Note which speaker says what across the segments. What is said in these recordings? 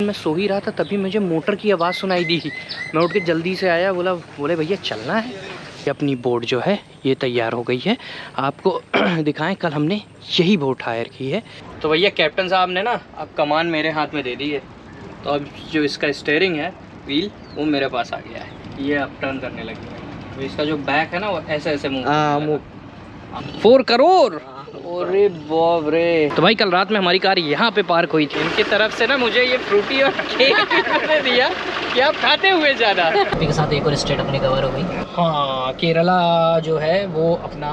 Speaker 1: मैं सो ही रहा था तभी मुझे मोटर की आवाज़ सुनाई दी। मैं उठ के जल्दी से आया, बोले भैया चलना है। ये अपनी बोट जो है ये तैयार हो गई है, आपको दिखाएं। कल हमने यही बोट हायर की है। तो भैया कैप्टन साहब ने ना अब कमान मेरे हाथ में दे दी है, तो अब जो इसका स्टीयरिंग है, व्हील, वो मेरे पास आ गया है। ये अब टर्न करने लगी है, तो इसका जो बैक है ना वो ऐसे ऐसे मूव 4 करोड़। अरे बाप रे। तो भाई कल रात में हमारी कार यहाँ पे पार्क हुई थी। इनकी तरफ से ना मुझे ये फ्रूटी और केक दे दिया कि आप खाते हुए जाना।
Speaker 2: के साथ एक और स्टेट अपनी कवर हो गई।
Speaker 1: हाँ, केरला जो है वो अपना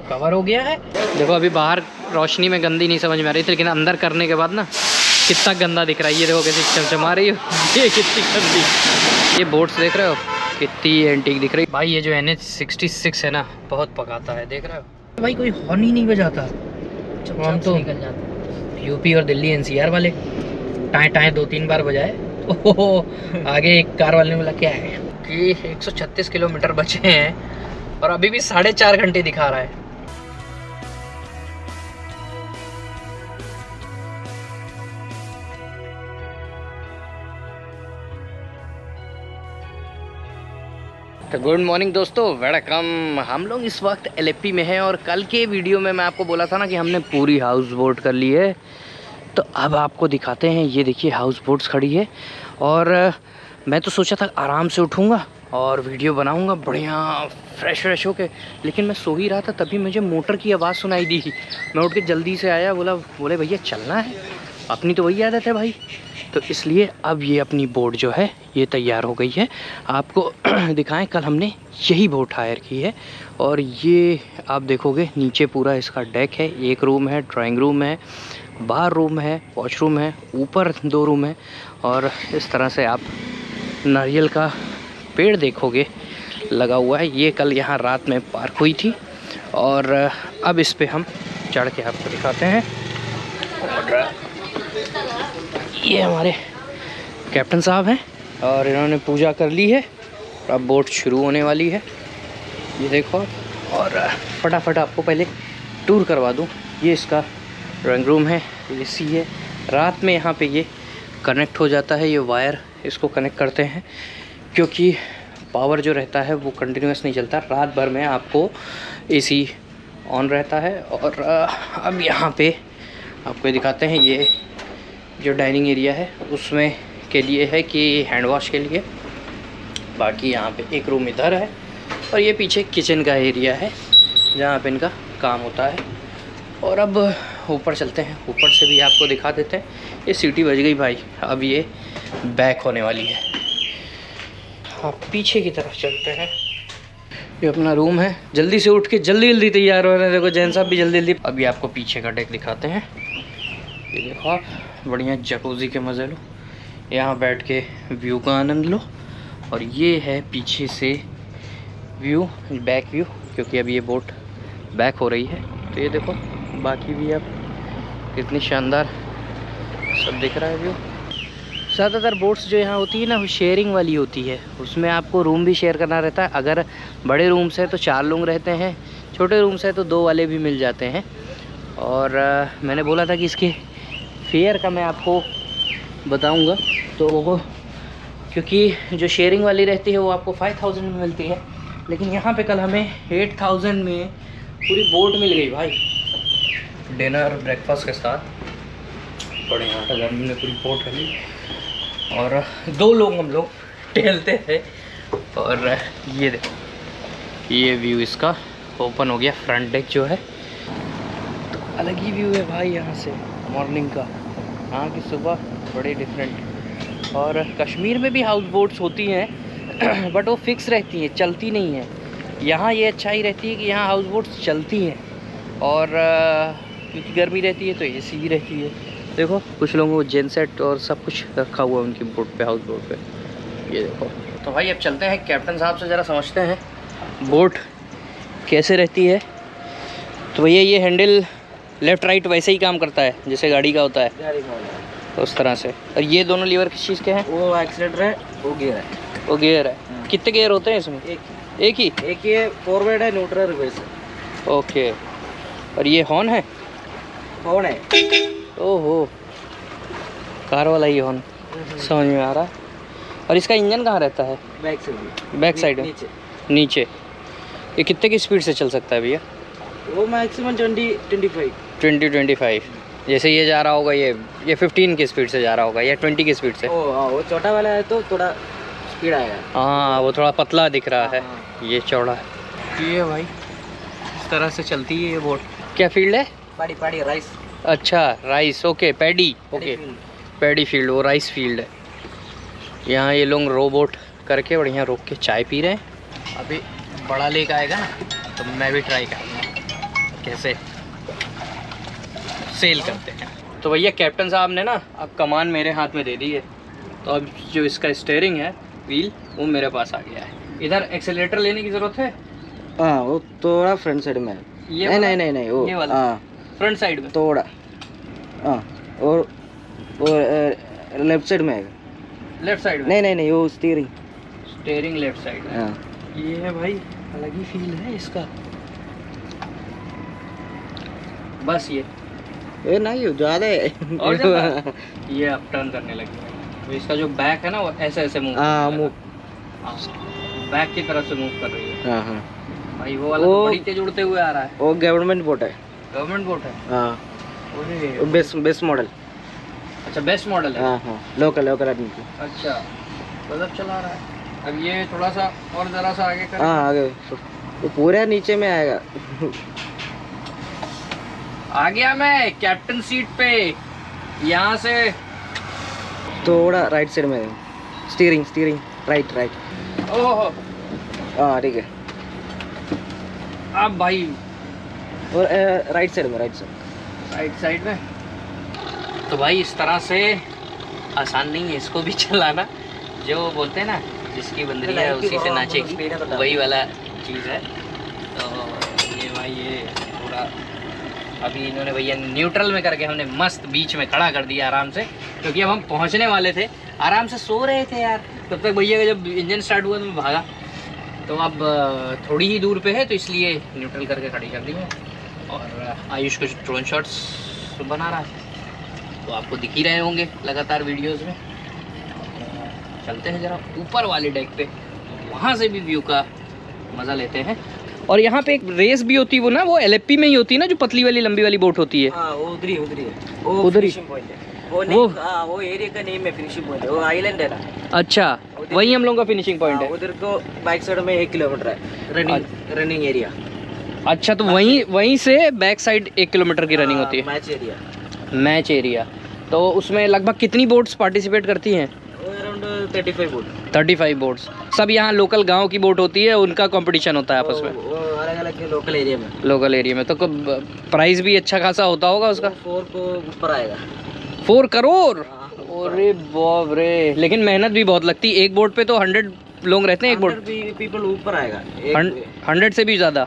Speaker 1: कवर हो गया है। देखो अभी बाहर रोशनी में गंदी नहीं समझ में आ रही थी, लेकिन अंदर करने के बाद ना कितना गंदा दिख रहा है। ये देखो कैसी चमचमा रही है, ये कितनी गंदी। ये बोट्स देख रहे हो कितनी एंटीक दिख रही है। भाई ये जो NH66 है ना बहुत पकाता है, देख रहे हो भाई, कोई हॉर्न ही नहीं बजाता। हम तो
Speaker 2: निकल जाते
Speaker 1: यूपी और दिल्ली NCR वाले टाएं टाएं 2-3 बार बजाए तो आगे एक कार वाले ने बोला क्या है कि 136 किलोमीटर बचे हैं और अभी भी 4.5 घंटे दिखा रहा है। तो गुड मॉर्निंग दोस्तों, वेलकम। हम लोग इस वक्त LAP में हैं और कल के वीडियो में मैं आपको बोला था ना कि हमने पूरी हाउस बोट कर ली है। तो अब आपको दिखाते हैं। ये देखिए हाउस बोट्स खड़ी है और मैं तो सोचा था आराम से उठूँगा और वीडियो बनाऊँगा बढ़िया फ्रेश होके, लेकिन मैं सो ही रहा था तभी मुझे मोटर की आवाज़ सुनाई दी। मैं उठ के जल्दी से आया, बोले भैया चलना है, अपनी तो वही आदत है भाई। तो इसलिए अब ये अपनी बोट जो है ये तैयार हो गई है, आपको दिखाएं। कल हमने यही बोट हायर की है और ये आप देखोगे नीचे पूरा इसका डेक है। एक रूम है, ड्राइंग रूम है, बाहर रूम है, वॉशरूम है, ऊपर 2 रूम है और इस तरह से आप नारियल का पेड़ देखोगे लगा हुआ है। ये कल यहाँ रात में पार्क हुई थी और अब इस पे हम चढ़ के आपको दिखाते हैं। और ये हमारे कैप्टन साहब हैं और इन्होंने पूजा कर ली है। अब बोट शुरू होने वाली है, ये देखो। और फटाफट आपको पहले टूर करवा दूं। ये इसका ड्राइंग रूम है, AC है। रात में यहाँ पे ये कनेक्ट हो जाता है, ये वायर इसको कनेक्ट करते हैं क्योंकि पावर जो रहता है वो कंटिन्यूस नहीं चलता, रात भर में आपको AC ऑन रहता है। और अब यहाँ पे आपको दिखाते हैं। ये जो डाइनिंग एरिया है उसमें के लिए है कि हैंड वॉश के लिए। बाकी यहाँ पे एक रूम इधर है और ये पीछे किचन का एरिया है जहाँ पे इनका काम होता है। और अब ऊपर चलते हैं, ऊपर से भी आपको दिखा देते हैं। ये सीटी बज गई भाई, अब ये बैक होने वाली है। हाँ, पीछे की तरफ चलते हैं। ये अपना रूम है। जल्दी से उठ के जल्दी तैयार हो रहे हैं। देखो जैन साहब भी जल्दी। अभी आपको पीछे का डेक दिखाते हैं। ये देखो आप, बढ़िया जकूज़ी के मज़े लो, यहाँ बैठ के व्यू का आनंद लो। और ये है पीछे से व्यू, बैक व्यू, क्योंकि अब ये बोट बैक हो रही है। तो ये देखो बाकी भी आप कितनी शानदार सब दिख रहा है व्यू। ज़्यादातर बोट्स जो यहाँ होती है ना वो शेयरिंग वाली होती है, उसमें आपको रूम भी शेयर करना रहता है। अगर बड़े रूम्स है तो 4 लोग रहते हैं, छोटे रूम्स है तो 2 वाले भी मिल जाते हैं। और मैंने बोला था कि इसके फेयर का मैं आपको बताऊंगा, तो वो क्योंकि जो शेयरिंग वाली रहती है वो आपको 5000 में मिलती है, लेकिन यहाँ पे कल हमें 8000 में पूरी बोट मिल गई भाई, डिनर ब्रेकफास्ट के साथ। बढ़िया 8000 में पूरी बोट मिली और 2 लोग हम लोग टहलते थे। और ये देखो ये व्यू इसका ओपन हो गया, फ्रंट डेक जो है। तो अलग ही व्यू है भाई यहाँ से मॉर्निंग का, यहाँ की सुबह बड़ी डिफरेंट। और कश्मीर में भी हाउस बोट्स होती हैं बट वो फिक्स रहती हैं, चलती नहीं हैं। यहाँ ये अच्छाई रहती है कि यहाँ हाउस बोट्स चलती हैं और क्योंकि गर्मी रहती है तो AC भी रहती है। देखो कुछ लोगों को जेन सेट और सब कुछ रखा हुआ है उनकी बोट पे, हाउस बोट पे। ये देखो। तो भाई अब चलते हैं कैप्टन साहब से ज़रा समझते हैं बोट कैसे रहती है। तो भैया ये हैंडल लेफ़्ट राइट वैसे ही काम करता है जैसे गाड़ी का होता है, उस तरह से। और ये दोनों लीवर किस चीज़ के हैं?
Speaker 2: वो एक्सीलेटर है, वो गियर है।
Speaker 1: वो गियर है। कितने गियर होते हैं इसमें? एक ही
Speaker 2: है, फॉरवर्ड है, न्यूट्रल, रिवर्स है।
Speaker 1: ओके। और ये हॉर्न है?
Speaker 2: कौन है?
Speaker 1: ओहो, कार वाला ही हॉर्न। समझ में आ रहा है। और इसका इंजन कहाँ रहता है?
Speaker 2: बैक साइड,
Speaker 1: बैक साइड में,
Speaker 2: नीचे।
Speaker 1: नीचे। ये कितने की स्पीड से चल सकता है भैया?
Speaker 2: वो मैक्सिमम 20-25।
Speaker 1: 20-25। जैसे ये जा रहा होगा, ये 15 की स्पीड से जा रहा होगा या 20 की स्पीड से?
Speaker 2: वो छोटा वाला है तो थोड़ा स्पीड आएगा।
Speaker 1: हाँ, वो थोड़ा पतला दिख रहा है।
Speaker 2: हाँ।
Speaker 1: ये चौड़ा है। ये भाई इस तरह से चलती है ये बोट। क्या फील्ड है?
Speaker 2: पाड़ी राइस।
Speaker 1: अच्छा, rice. Okay, paddy. Okay, paddy field, वो राइस फील्ड है। यहाँ ये लोग रो बोट करके बढ़िया रोक के चाय पी रहे हैं। अभी बड़ा लेक आएगा ना तो मैं भी ट्राई करूँगा कैसे सेल करते हैं। तो भैया कैप्टन साहब ने ना अब कमान मेरे हाथ में दे दी है, तो अब जो इसका स्टीयरिंग है, व्हील, वो मेरे पास आ गया है। इधर एक्सेलेरेटर लेने की ज़रूरत है?
Speaker 2: हाँ, वो थोड़ा फ्रंट साइड में है।
Speaker 1: ये
Speaker 2: नहीं, वो
Speaker 1: ये वाला?
Speaker 2: हाँ,
Speaker 1: फ्रंट साइड में
Speaker 2: थोड़ा। हाँ, और लेफ्ट साइड में है।
Speaker 1: लेफ्ट साइड में?
Speaker 2: नहीं, वो स्टीयरिंग
Speaker 1: लेफ्ट साइड में।
Speaker 2: हाँ।
Speaker 1: ये है भाई, अलग ही फील है इसका। बस ये
Speaker 2: नहीं ज़्यादा है।
Speaker 1: और ज़्यादा? ये अप टर्न करने लगी है, तो इसका जो बैक है ना वो ऐसे मूव।
Speaker 2: हाँ, मूव।
Speaker 1: बैक की तरफ से मूव कर रही है।
Speaker 2: हाँ।
Speaker 1: भाई वो वाला तो बड़ी तेज उड़ते हुए आ रहा है।
Speaker 2: वो गवर्नमेंट बोट है।
Speaker 1: गवर्नमेंट बोट है?
Speaker 2: हाँ।
Speaker 1: अरे
Speaker 2: बेस्ट मॉडल।
Speaker 1: अच्छा, बेस्ट मॉडल है।
Speaker 2: हाँ, लोकल आदमी की।
Speaker 1: अच्छा, मतलब चला रहा है। अब ये थोड़ा सा और ज़रा सा आगे कर।
Speaker 2: हाँ, आगे वो पूरा नीचे में आएगा।
Speaker 1: आ गया मैं कैप्टन सीट पे। यहाँ से
Speaker 2: थोड़ा राइट साइड में स्टीयरिंग राइट।
Speaker 1: ओहो,
Speaker 2: हाँ, ठीक है।
Speaker 1: अब भाई
Speaker 2: और राइट साइड में।
Speaker 1: तो भाई इस तरह से आसान नहीं है इसको भी चलाना। जो बोलते हैं ना, जिसकी बंदरी है उसी से नाचेगी, वही वाला चीज़ है। तो ये भाई ये पूरा अभी इन्होंने भैया न्यूट्रल में करके हमने मस्त बीच में खड़ा कर दिया आराम से, क्योंकि अब हम पहुंचने वाले थे। आराम से सो रहे थे यार, तब तक भैया का जब इंजन स्टार्ट हुआ तो मैं भागा। तो अब थोड़ी ही दूर पे है तो इसलिए न्यूट्रल करके खड़ी कर दी है। और आयुष कुछ ड्रोन शॉट्स बना रहा है, तो आपको दिख ही रहे होंगे लगातार वीडियोस में। चलते हैं ज़रा ऊपर वाले डेक पे, वहाँ से भी व्यू का मज़ा लेते हैं। और यहाँ पे एक रेस भी होती है, वो ना वो एलएफपी में ही होती है ना, जो पतली वाली लंबी वाली बोट होती है।
Speaker 2: हाँ, वो उधर ही है। वो
Speaker 1: उधर ही
Speaker 2: फिनिशिंग पॉइंट है। वो एरिया का नेम है फिनिशिंग पॉइंट है। वो आइलैंड है ना।
Speaker 1: अच्छा, वही हम लोगों का फिनिशिंग पॉइंट है।
Speaker 2: उधर को बैक साइड में 1 किलोमीटर है रनिंग एरिया।
Speaker 1: अच्छा, तो वहीं से बैक साइड 1 किलोमीटर की रनिंग होती है। Match area. तो उसमें लगभग कितनी बोट्स पार्टिसिपेट करती हैं?
Speaker 2: Around 35 boat.
Speaker 1: 35 बोट्स। सब यहाँ लोकल गांव की बोट होती है, उनका कंपटीशन होता है आपस में।
Speaker 2: वो अलग लोकल एरिया में। तो
Speaker 1: प्राइस भी अच्छा खासा होता होगा उसका?
Speaker 2: 4 को ऊपर आएगा।
Speaker 1: 4 करोड़? अरे बाप रे, लेकिन मेहनत भी बहुत लगती है। एक बोट पे तो 100 लोग रहते हैं। एक बोट
Speaker 2: पीपल ऊपर आएगा।
Speaker 1: 100 से भी ज़्यादा।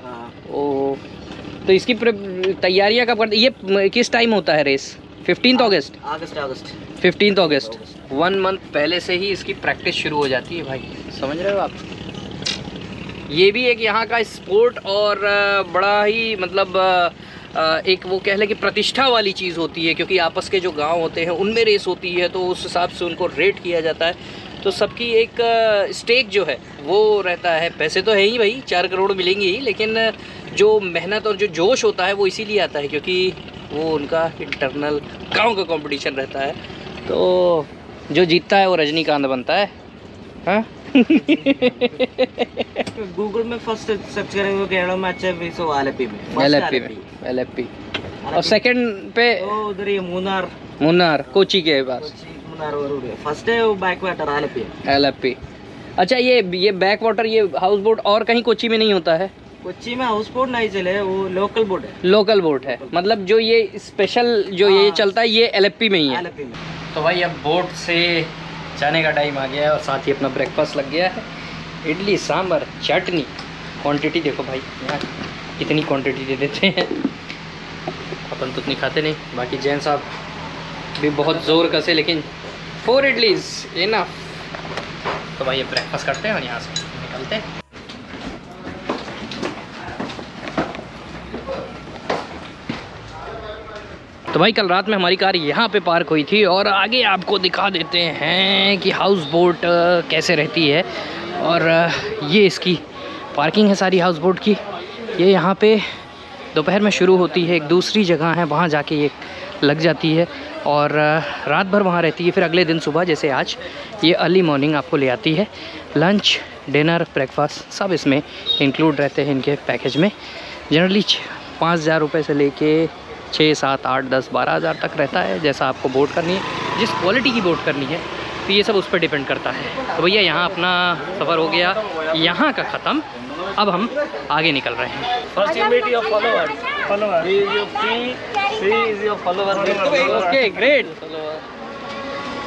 Speaker 1: ओ, तो इसकी तैयारियां कब करते? ये किस टाइम होता है रेस? 15 अगस्त। 15 अगस्त। 1 मंथ पहले से ही इसकी प्रैक्टिस शुरू हो जाती है भाई, समझ रहे हो आप? ये भी एक यहाँ का स्पोर्ट और बड़ा ही मतलब एक वो कह लें कि प्रतिष्ठा वाली चीज़ होती है, क्योंकि आपस के जो गांव होते हैं उनमें रेस होती है, तो उस हिसाब से उनको रेट किया जाता है। तो सबकी एक स्टेक जो है वो रहता है। पैसे तो है ही भाई, 4 करोड़ मिलेंगे ही, लेकिन जो मेहनत और जो जोश होता है वो इसीलिए आता है क्योंकि वो उनका इंटरनल गांव का कंपटीशन रहता है। तो जो जीतता है वो रजनीकांत बनता है। हाँ
Speaker 2: गूगल में फर्स्ट सर्च करेंगे केरला में अच्छा है, सो
Speaker 1: एलएफपी। और सेकंड पे
Speaker 2: उधर ये
Speaker 1: मुन्नार कोची के पास।
Speaker 2: फर्स्ट है वो बैक वाटर
Speaker 1: एलएफपी। अच्छा, ये बैक वाटर, ये हाउस बोट और कहीं कोची में नहीं होता है?
Speaker 2: कोची में हाउस बोट नहीं चले, वो लोकल बोट है।
Speaker 1: मतलब जो ये स्पेशल जो ये चलता है ये एलएफपी में ही है। तो भाई अब बोट से जाने का टाइम आ गया है और साथ ही अपना ब्रेकफास्ट लग गया है। इडली सांभर चटनी, क्वांटिटी देखो भाई यहाँ कितनी क्वांटिटी दे देते हैं। अपन तो उतनी खाते नहीं, बाकी जैन साहब भी बहुत ज़ोर कसे, लेकिन 4 इडलीज इनफ। तो भाई ये ब्रेकफास्ट करते हैं और यहाँ से निकलते हैं। तो भाई कल रात में हमारी कार यहाँ पे पार्क हुई थी और आगे आपको दिखा देते हैं कि हाउस बोट कैसे रहती है। और ये इसकी पार्किंग है सारी हाउस बोट की। ये यहाँ पे दोपहर में शुरू होती है, एक दूसरी जगह है वहाँ जाके ये लग जाती है और रात भर वहाँ रहती है। फिर अगले दिन सुबह जैसे आज ये अर्ली मॉर्निंग आपको ले आती है। लंच, डिनर, ब्रेकफास्ट सब इसमें इंक्लूड रहते हैं इनके पैकेज में। जनरली 5,000 रुपये से लेके 6, 7, 8, 10, 12,000 तक रहता है, जैसा आपको बोट करनी है, जिस क्वालिटी की बोट करनी है, तो ये सब उस पर डिपेंड करता है। तो भैया यहाँ अपना सफ़र हो गया यहाँ का ख़त्म। अब हम आगे निकल रहे हैं।
Speaker 3: First you meet your follower. He is your he is your follower.
Speaker 1: Okay great.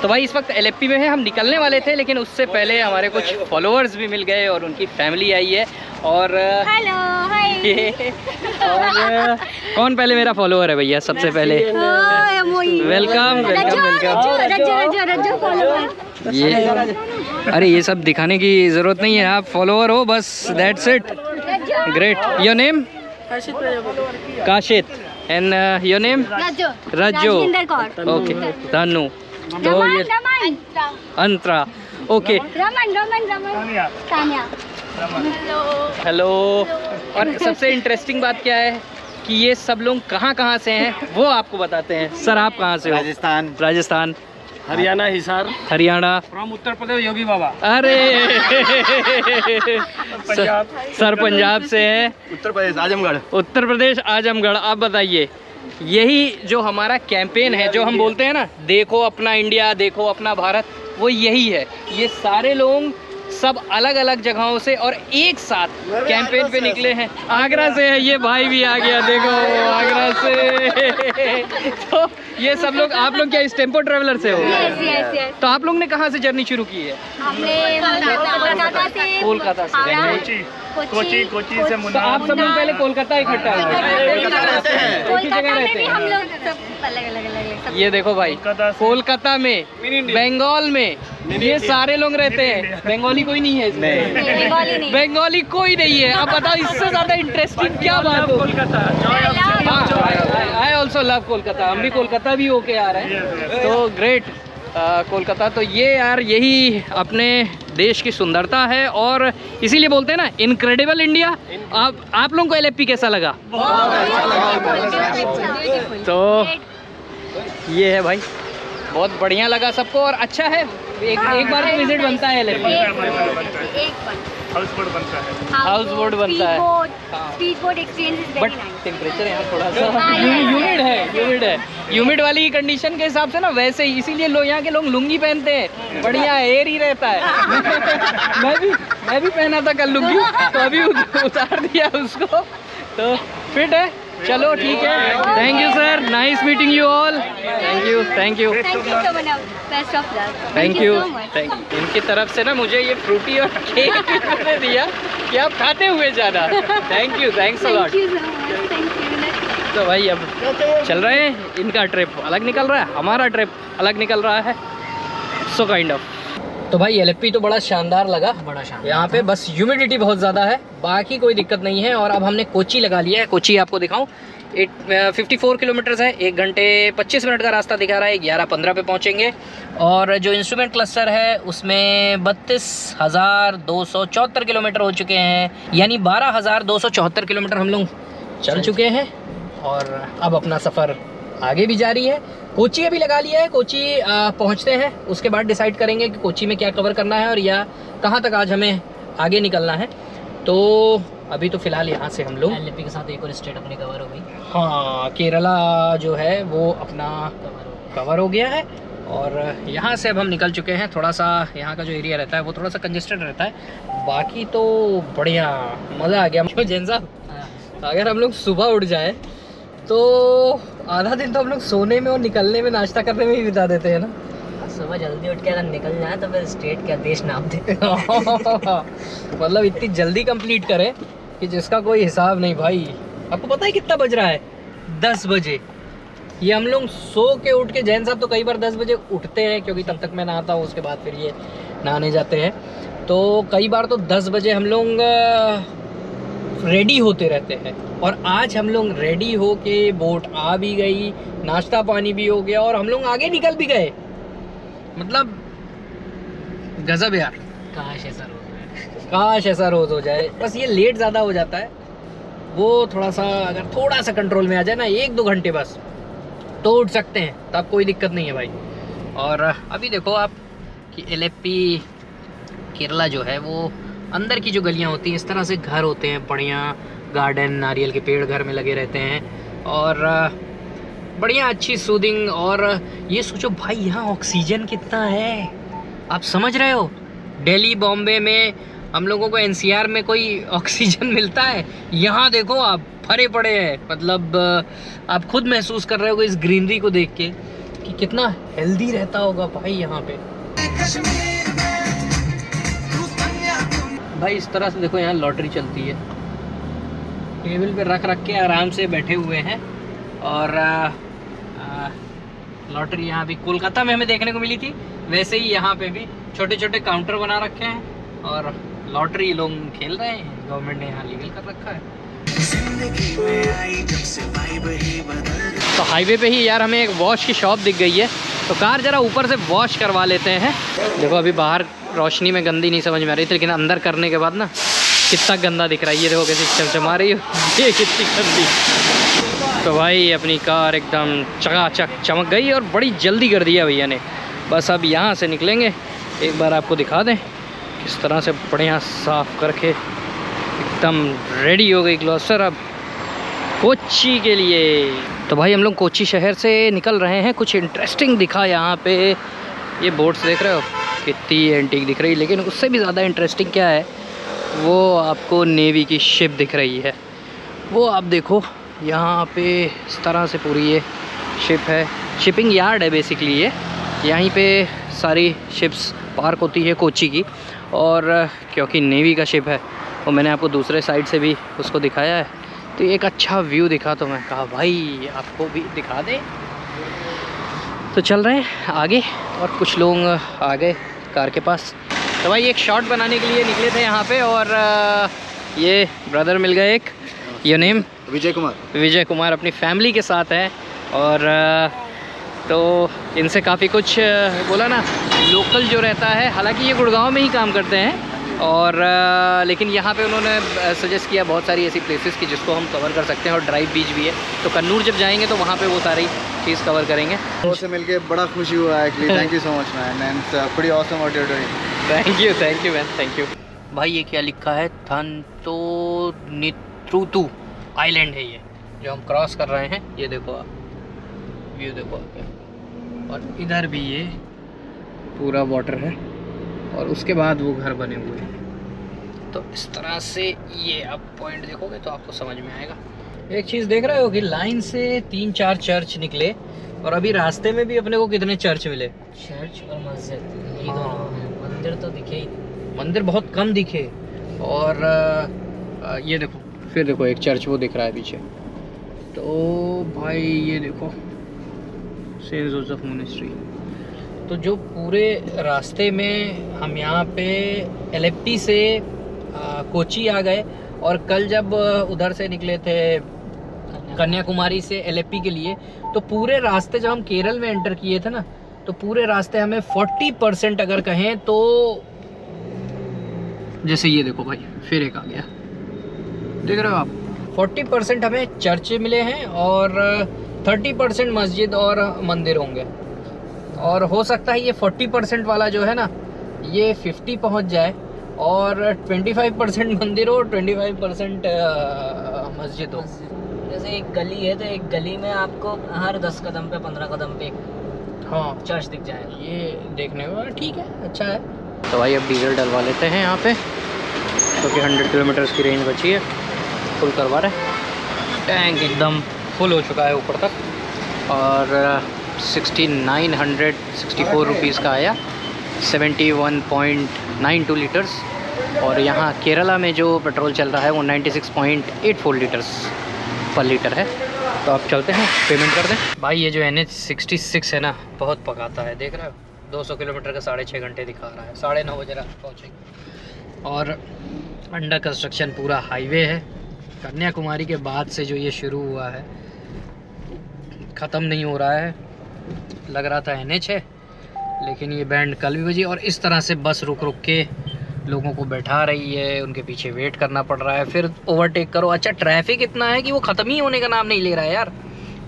Speaker 1: तो भाई इस वक्त LFP में है, हम निकलने वाले थे लेकिन उससे पहले हमारे कुछ फॉलोअर्स भी मिल गए और उनकी फैमिली आई है। और
Speaker 4: हेलो हाय।
Speaker 1: और कौन पहले मेरा फॉलोअर है भैया? सबसे पहले वेलकम वेलकम वेलकम।
Speaker 4: रज्जो फॉलोअर।
Speaker 1: ये अरे ये सब दिखाने की ज़रूरत नहीं है, आप फॉलोअर हो बस, that's it. Great. Your name? Kashit. And your name? Rajjo. Okay Dhanu. तो ये अंतरा। ओके
Speaker 4: तान्या।
Speaker 1: हेलो। और सबसे इंटरेस्टिंग बात क्या है कि ये सब लोग कहाँ से हैं वो आपको बताते हैं। सर आप कहाँ से हो?
Speaker 2: राजस्थान।
Speaker 1: राजस्थान।
Speaker 3: हरियाणा हिसार।
Speaker 1: हरियाणा।
Speaker 3: फ्रॉम उत्तर प्रदेश योगी बाबा।
Speaker 1: अरे
Speaker 3: पंजाब।
Speaker 1: सर पंजाब से है।
Speaker 2: उत्तर प्रदेश आजमगढ़।
Speaker 1: उत्तर प्रदेश आजमगढ़। आप बताइए, यही जो हमारा कैंपेन है, जो हम बोलते हैं ना, देखो अपना इंडिया, देखो अपना भारत, वो यही है। ये सारे लोग सब अलग अलग जगहों से और एक साथ कैंपेन पे निकले हैं। आगरा से है ये भाई भी आ गया, देखो आगरा से। तो ये सब लोग, आप लोग क्या इस टेम्पो ट्रेवलर से हो?
Speaker 4: yes.
Speaker 1: तो आप लोग ने कहाँ से जर्नी शुरू की है?
Speaker 4: हमने
Speaker 1: कोलकाता से।
Speaker 3: कोची से
Speaker 1: तो आप सब लोग पहले कोलकाता इकट्ठा हुए?
Speaker 4: कोलकाता में भी हम लोग सब अलग।
Speaker 1: ये देखो भाई, कोलकाता में, बंगाल में ये सारे लोग रहते हैं। बंगाली कोई नहीं है इसमें?
Speaker 4: बंगाली नहीं।
Speaker 1: बंगाली कोई नहीं है। अब बताओ इससे ज्यादा इंटरेस्टिंग क्या बात हो? I also love Kolkata. हम भी कोलकाता भी होके आ रहे हैं, तो ग्रेट। कोलकाता तो ये यार यही अपने देश की सुंदरता है और इसीलिए बोलते हैं ना इनक्रेडिबल इंडिया। आप लोगों को LFP कैसा लगा? तो ये है भाई, बहुत बढ़िया लगा सबको और अच्छा है। एक बार तो विजिट बनता है LFP।
Speaker 3: हाउस बोट बनता है।
Speaker 1: हाउस बोट बनता है।
Speaker 4: Speed boat experience is
Speaker 1: but
Speaker 4: very nice.
Speaker 1: Temperature यहाँ थोड़ा सा ह्यूमिड है। ह्यूमिड वाली कंडीशन के हिसाब से ना, वैसे ही इसीलिए लोग यहाँ के लोग लुंगी पहनते हैं, बढ़िया एयर ही रहता है। मैं भी पहना था कल लुंगी, तो अभी उतार दिया उसको, तो फिट है। चलो ठीक है, thank you sir, nice meeting you all. Thank you
Speaker 4: thank you so much. Best of luck.
Speaker 1: Thank you. इनकी तरफ से ना मुझे ये फ्रूटी और केक मैंने दिया कि आप खाते हुए जाना। Thank you, thanks a lot. तो भाई अब चल रहे हैं, इनका ट्रिप अलग निकल रहा है, हमारा ट्रिप अलग निकल रहा है, सो काइंड ऑफ। तो भाई LFP तो बड़ा शानदार लगा, बड़ा शानदार। यहाँ पे बस ह्यूमिडिटी बहुत ज़्यादा है, बाकी कोई दिक्कत नहीं है। और अब हमने कोची लगा लिया है। कोची आपको दिखाऊं, 54 किलोमीटर्स है, 1 घंटे 25 मिनट का रास्ता दिखा रहा है। 11:15 पे पहुँचेंगे। और जो इंस्ट्रूमेंट क्लस्टर है उसमें 32,274 किलोमीटर हो चुके हैं, यानी 12,274 किलोमीटर हम लोग चल चुके हैं। और अब अपना सफ़र आगे भी जारी है। कोची अभी लगा लिया है, कोची पहुंचते हैं, उसके बाद डिसाइड करेंगे कि कोची में क्या कवर करना है और या कहां तक आज हमें आगे निकलना है। तो अभी तो फ़िलहाल यहाँ से हम लोग LFP के साथ एक और स्टेट अपनी कवर हो गई। हाँ, केरला जो है वो अपना कवर हो गया है। और यहाँ से अब हम निकल चुके हैं। थोड़ा सा यहाँ का जो एरिया रहता है वो थोड़ा सा कंजेस्टेड रहता है, बाकी तो बढ़िया, मज़ा आ गया। जैन साहब, अगर हम लोग सुबह उठ जाए तो आधा दिन तो हम लोग सोने में और निकलने में, नाश्ता करने में ही बिता देते हैं ना।
Speaker 5: सुबह जल्दी उठ के अगर निकल जाए तो फिर स्टेट क्या देश नाम दे।
Speaker 1: मतलब इतनी जल्दी कंप्लीट करें कि जिसका कोई हिसाब नहीं भाई। आपको पता है कितना बज रहा है? 10 बजे। ये हम लोग सो के उठ के, जैन साहब तो कई बार 10 बजे उठते हैं क्योंकि तब तक मैं नहाता हूँ, उसके बाद फिर ये नहाने जाते हैं। तो कई बार तो 10 बजे हम लोग रेडी होते रहते हैं। और आज हम लोग रेडी हो के बोट आ भी गई, नाश्ता पानी भी हो गया और हम लोग आगे निकल भी गए। मतलब गजब यार,
Speaker 5: काश ऐसा रोज हो।
Speaker 1: काश ऐसा रोज हो जाए। बस ये लेट ज़्यादा हो जाता है, वो थोड़ा सा अगर थोड़ा सा कंट्रोल में आ जाए ना, 1-2 घंटे बस, तो उठ सकते हैं, तब कोई दिक्कत नहीं है भाई। और अभी देखो आप कि एलेप्पी केरला जो है वो अंदर की जो गलियां होती हैं, इस तरह से घर होते हैं, बढ़िया गार्डन, नारियल के पेड़ घर में लगे रहते हैं और बढ़िया अच्छी सूदिंग। और ये सोचो भाई यहाँ ऑक्सीजन कितना है, आप समझ रहे हो। दिल्ली बॉम्बे में हम लोगों को एनसीआर में कोई ऑक्सीजन मिलता है, यहाँ देखो आप भरे पड़े हैं। मतलब आप खुद महसूस कर रहे हो इस ग्रीनरी को देख के कि कितना हेल्दी रहता होगा भाई यहाँ पे। भाई इस तरह से देखो यहाँ लॉटरी चलती है, टेबल पे रख रख के आराम से बैठे हुए हैं। और लॉटरी यहाँ भी कोलकाता में हमें देखने को मिली थी, वैसे ही यहाँ पे भी छोटे छोटे काउंटर बना रखे हैं और लॉटरी लोग खेल रहे हैं। गवर्नमेंट ने यहाँ लीगल कर रखा है। तो हाईवे पे ही यार हमें एक वॉश की शॉप दिख गई है, तो कार ज़रा ऊपर से वॉश करवा लेते हैं। देखो अभी बाहर रोशनी में गंदी नहीं समझ में आ रही थी, लेकिन अंदर करने के बाद ना कितना गंदा दिख रहा है। ये देखो कैसे चमचमा रही है, ये कितनी गंदी। तो भाई अपनी कार एकदम चकाचक चमक गई और बड़ी जल्दी कर दिया भैया ने। बस अब यहाँ से निकलेंगे, एक बार आपको दिखा दें किस तरह से बढ़िया साफ़ करके एकदम रेडी हो गई ग्लॉस्टर अब कोच्चि के लिए। तो भाई हम लोग कोच्चि शहर से निकल रहे हैं। कुछ इंटरेस्टिंग दिखा यहाँ पे, ये बोट्स देख रहे हो कितनी एंटीक दिख रही है, लेकिन उससे भी ज़्यादा इंटरेस्टिंग क्या है, वो आपको नेवी की शिप दिख रही है। वो आप देखो यहाँ पे इस तरह से पूरी ये शिप है, शिपिंग यार्ड है बेसिकली ये। यहीं पे सारी शिप्स पार्क होती है कोच्चि की। और क्योंकि नेवी का शिप है, और मैंने आपको दूसरे साइड से भी उसको दिखाया है, तो एक अच्छा व्यू दिखा, तो मैं कहा भाई आपको भी दिखा दे। तो चल रहे हैं आगे और कुछ लोग आ गए कार के पास। तो भाई एक शॉट बनाने के लिए निकले थे यहाँ पे, और ये ब्रदर मिल गए एक, योर नेम?
Speaker 2: विजय कुमार।
Speaker 1: विजय कुमार अपनी फैमिली के साथ है। और तो इनसे काफ़ी कुछ बोला ना, लोकल जो रहता है, हालांकि ये गुड़गांव में ही काम करते हैं, और लेकिन यहाँ पे उन्होंने सजेस्ट किया बहुत सारी ऐसी प्लेसेस की जिसको हम कवर कर सकते हैं, और ड्राइव बीच भी है। तो कन्नूर जब जाएंगे तो वहाँ पे वो सारी चीज़ कवर करेंगे।
Speaker 2: तो से मिलके बड़ा खुशी हुआ actually. Thank you so much man, and pretty awesome what you are doing.
Speaker 1: Thank you man, thank you. भाई ये क्या लिखा है, थानतोनीथ्रुतु आइलैंड है ये जो हम क्रॉस कर रहे हैं। ये देखो आप व्यू देखो आप, और इधर भी ये पूरा वाटर है, और उसके बाद वो घर बने हुए हैं। तो इस तरह से ये आप पॉइंट देखोगे तो आपको समझ में आएगा। एक चीज़ देख रहे हो कि लाइन से 3-4 चर्च निकले, और अभी रास्ते में भी अपने को कितने चर्च मिले।
Speaker 5: चर्च और मस्जिद यही दोनों हैं, मंदिर तो दिखे ही नहीं।
Speaker 1: मंदिर बहुत कम दिखे। और ये देखो फिर देखो एक चर्च वो दिख रहा है पीछे। तो भाई ये देखो सेंट जोसेफ मोनेस्ट्री। तो जो पूरे रास्ते में हम यहाँ पे एलेप्पी से कोच्चि आ गए, और कल जब उधर से निकले थे कन्याकुमारी से एलेप्पी के लिए, तो पूरे रास्ते जब हम केरल में एंटर किए थे ना, तो पूरे रास्ते हमें 40% अगर कहें तो, जैसे ये देखो भाई फिर एक आ गया, देख रहे हो आप, 40% हमें चर्च मिले हैं और 30% मस्जिद और मंदिर होंगे। और हो सकता है ये 40% वाला जो है ना, ये 50 पहुंच जाए, और 25% मंदिर हो, 25% मस्जिद हो।
Speaker 5: जैसे एक गली है, तो एक गली में आपको हर 10 कदम पे 15 कदम पे
Speaker 1: हाँ
Speaker 5: चर्च दिख जाएगा।
Speaker 1: ये देखने में ठीक है, अच्छा है। तो भाई अब डीजल डलवा लेते हैं यहाँ पे, क्योंकि 100 किलोमीटर की रेंज बची है। फुल करवा रहे, टैंक एकदम फुल हो चुका है ऊपर तक, और 6964 रुपीज़ का आया, 71.92 लीटर्स। और यहाँ केरला में जो पेट्रोल चल रहा है वो 96.84 लीटर्स पर लीटर है। तो आप चलते हैं, पेमेंट कर दें। भाई ये जो NH66 है ना, बहुत पकाता है, देख रहे हो 200 किलोमीटर का 6.5 घंटे दिखा रहा है। 9:30 बजे रात पहुँचेंगे, और अंडर कंस्ट्रक्शन पूरा हाईवे है, कन्याकुमारी के बाद से जो ये शुरू हुआ है ख़त्म नहीं हो रहा है। लग रहा था NH है, लेकिन ये बैंड कल भी बजी और इस तरह से बस रुक रुक के लोगों को बैठा रही है, उनके पीछे वेट करना पड़ रहा है, फिर ओवरटेक करो। अच्छा ट्रैफिक इतना है कि वो ख़त्म ही होने का नाम नहीं ले रहा है यार।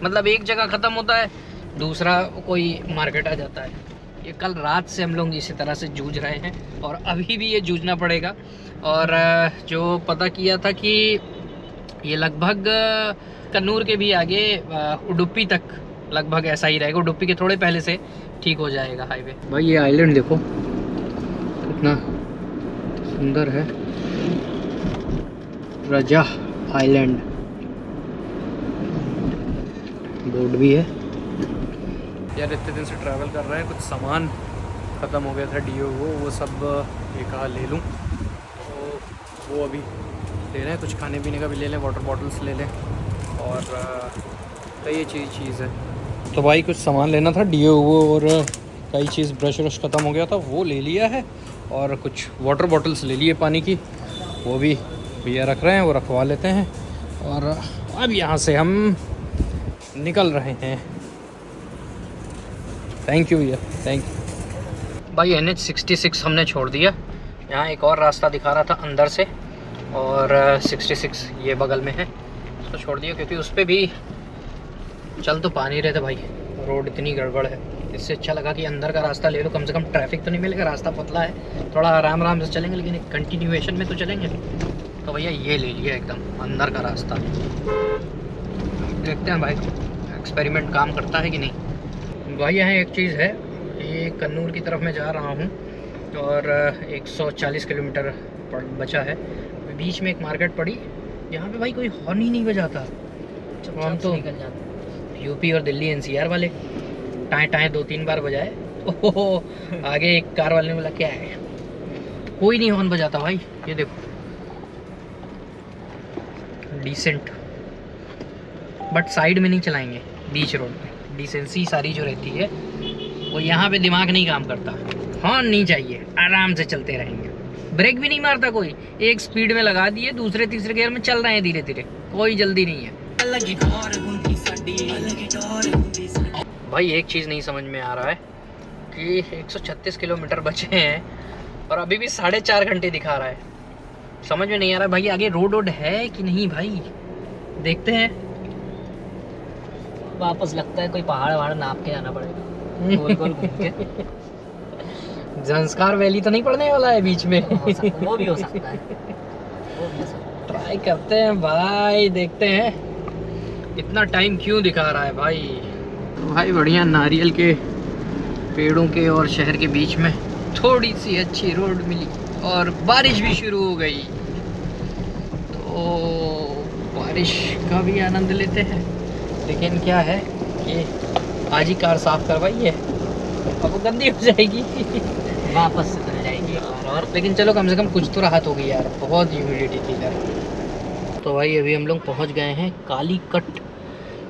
Speaker 1: मतलब एक जगह ख़त्म होता है, दूसरा कोई मार्केट आ जाता है। ये कल रात से हम लोग इसी तरह से जूझ रहे हैं और अभी भी ये जूझना पड़ेगा। और जो पता किया था कि ये लगभग कन्नूर के भी आगे उडुपी तक लगभग ऐसा ही रहेगा। उडुपी के थोड़े पहले से ठीक हो जाएगा हाईवे। भाई ये आइलैंड देखो कितना सुंदर है, रजा आइलैंड। बोर्ड भी है यार। इतने दिन से ट्रैवल कर रहे हैं, कुछ सामान ख़त्म हो गया था डीओ वो सब ये कहा ले लूँ, तो वो अभी ले रहे हैं। कुछ खाने पीने का भी ले लें, वाटर बॉटल्स ले लें और कई चीज़ है। तो भाई कुछ सामान लेना था डीओ और कई चीज़, ब्रश व्रश ख़त्म हो गया था वो ले लिया है और कुछ वाटर बॉटल्स ले लिए पानी की, वो भी भैया रख रहे हैं, वो रखवा लेते हैं। और अब यहाँ से हम निकल रहे हैं। थैंक यू भैया, थैंक यू। भाई NH 66 हमने छोड़ दिया। यहाँ एक और रास्ता दिखा रहा था अंदर से और 66 ये बगल में है, उसको छोड़ दिया क्योंकि उस पर भी चल तो पा नहीं रहे थे भाई, रोड इतनी गड़बड़ है। इससे अच्छा लगा कि अंदर का रास्ता ले लो, कम से कम ट्रैफिक तो नहीं मिलेगा, रास्ता पतला है, थोड़ा आराम आराम से चलेंगे, लेकिन एक कंटिन्यूएशन में तो चलेंगे। तो भैया ये ले लिया एकदम अंदर का रास्ता। देखते हैं भाई एक्सपेरिमेंट काम करता है कि नहीं। भाई यहाँ एक चीज़ है, ये कन्नूर की तरफ मैं जा रहा हूँ और 140 किलोमीटर बचा है। बीच में एक मार्केट पड़ी, यहाँ पे भाई कोई हॉर्न ही नहीं बजाता। हम तो
Speaker 5: निकल जाते
Speaker 1: यूपी और दिल्ली NCR वाले टाएं टाएं 2-3 बार बजाए, ओहो आगे एक कार वाले ने बोला क्या है, कोई नहीं हॉर्न बजाता भाई। ये देखो डिसेंट, बट साइड में नहीं चलाएंगे, बीच रोड पे। डिसेंसी सारी जो रहती है वो यहाँ पे दिमाग नहीं काम करता, हॉर्न नहीं चाहिए, आराम से चलते रहेंगे। ब्रेक भी नहीं मारता कोई, एक स्पीड में लगा दिए, दूसरे तीसरे गियर में चल रहे हैं धीरे धीरे, कोई जल्दी नहीं है। भाई एक चीज़ नहीं समझ में आ रहा है कि 136 किलोमीटर बचे हैं और अभी भी 4.5 घंटे दिखा रहा है। समझ में नहीं आ रहा भाई आगे रोड है कि नहीं भाई, देखते हैं।
Speaker 5: वापस लगता है कोई पहाड़ नाप के जाना पड़ेगा, गोल गोल घूम के।
Speaker 1: जंस्कार वैली तो नहीं पड़ने वाला है बीच में?
Speaker 5: वो भी हो सकता है,
Speaker 1: ट्राई करते हैं भाई, देखते हैं इतना टाइम क्यों दिखा रहा है भाई। तो भाई बढ़िया नारियल के पेड़ों के और शहर के बीच में थोड़ी सी अच्छी रोड मिली और बारिश भी शुरू हो गई, तो बारिश का भी आनंद लेते हैं। लेकिन क्या है कि आज ही कार साफ करवाई है, अब वो गंदी हो जाएगी,
Speaker 5: वापस से चल जाएगी
Speaker 1: और लेकिन चलो कम से कम कुछ तो राहत होगी यार, बहुत ह्यूमिडिटी थी इधर। तो भाई अभी हम लोग पहुंच गए हैं कालीकट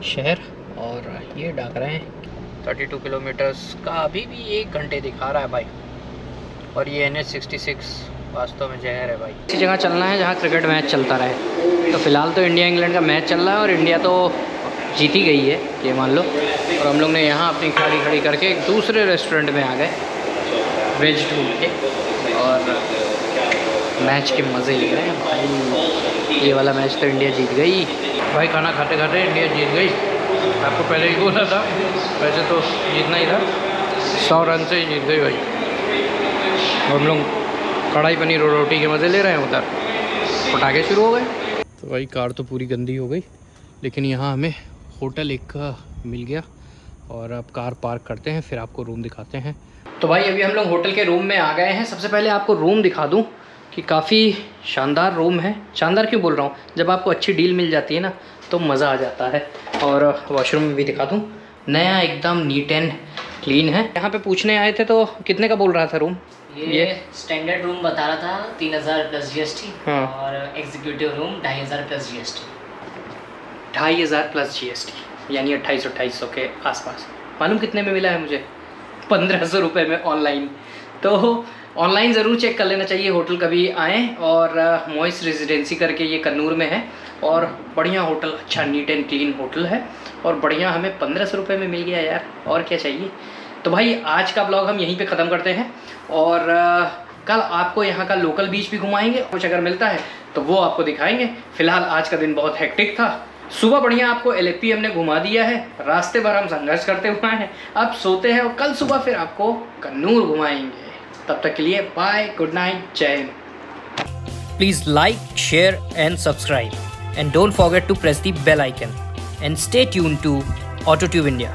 Speaker 1: शहर और ये डाक रहे हैं 32 किलोमीटर्स का, अभी भी 1 घंटे दिखा रहा है भाई। और ये NH 66 वास्तव में जहर है भाई। इसी जगह चलना है जहाँ क्रिकेट मैच चलता रहे। तो फिलहाल तो इंडिया इंग्लैंड का मैच चल रहा है और इंडिया तो जीत ही गई है ये मान लो। और हम लोग ने यहाँ अपनी गाड़ी खड़ी करके एक दूसरे रेस्टोरेंट में आ गए वेज ढूंढ के और मैच के मज़े ले रहे हैं भाई। ये वाला मैच तो इंडिया जीत गई भाई, खाना खाते खाते इंडिया जीत गई। आपको पहले ही बोला था, वैसे तो जीतना ही था, 100 रन से ही जीत गई भाई। और हम लोग कढ़ाई पनीर और रोटी के मज़े ले रहे हैं, उधर पटाखे शुरू हो गए। तो भाई कार तो पूरी गंदी हो गई, लेकिन यहाँ हमें होटल एक मिल गया और अब कार पार्क करते हैं, फिर आपको रूम दिखाते हैं। तो भाई अभी हम लोग होटल के रूम में आ गए हैं। सबसे पहले आपको रूम दिखा दूं कि काफ़ी शानदार रूम है। शानदार क्यों बोल रहा हूँ, जब आपको अच्छी डील मिल जाती है ना तो मज़ा आ जाता है। और वॉशरूम भी दिखा दूँ, नया एकदम नीट एंड क्लीन है। यहाँ पे पूछने आए थे तो कितने का बोल रहा था रूम?
Speaker 5: ये स्टैंडर्ड रूम बता रहा था 3000 प्लस GST।
Speaker 1: हाँ।
Speaker 5: और executive room 2500 plus GST।
Speaker 1: 2500 plus GST यानी 2800 के आसपास। मालूम कितने में मिला है मुझे? 1500 रुपये में ऑनलाइन। तो ऑनलाइन ज़रूर चेक कर लेना चाहिए होटल कभी आएँ। और मॉइस रेजिडेंसी करके ये कन्नूर में है और बढ़िया होटल, अच्छा नीट एंड क्लीन होटल है और बढ़िया हमें 1500 रुपये में मिल गया यार, और क्या चाहिए। तो भाई आज का ब्लॉग हम यहीं पे ख़त्म करते हैं और कल आपको यहाँ का लोकल बीच भी घुमाएंगे, कुछ अगर मिलता है तो वो आपको दिखाएंगे। फिलहाल आज का दिन बहुत हेक्टिक था। सुबह बढ़िया आपको एलएपी हमने घुमा दिया है, रास्ते भर हम संघर्ष करते हुए हैं, अब सोते हैं और कल सुबह फिर आपको कन्नूर घुमाएंगे। तब तक के लिए बाय, गुड नाइट, जय Hind. Please like, share and subscribe and don't forget to press the bell icon and stay tuned to AutoTube India.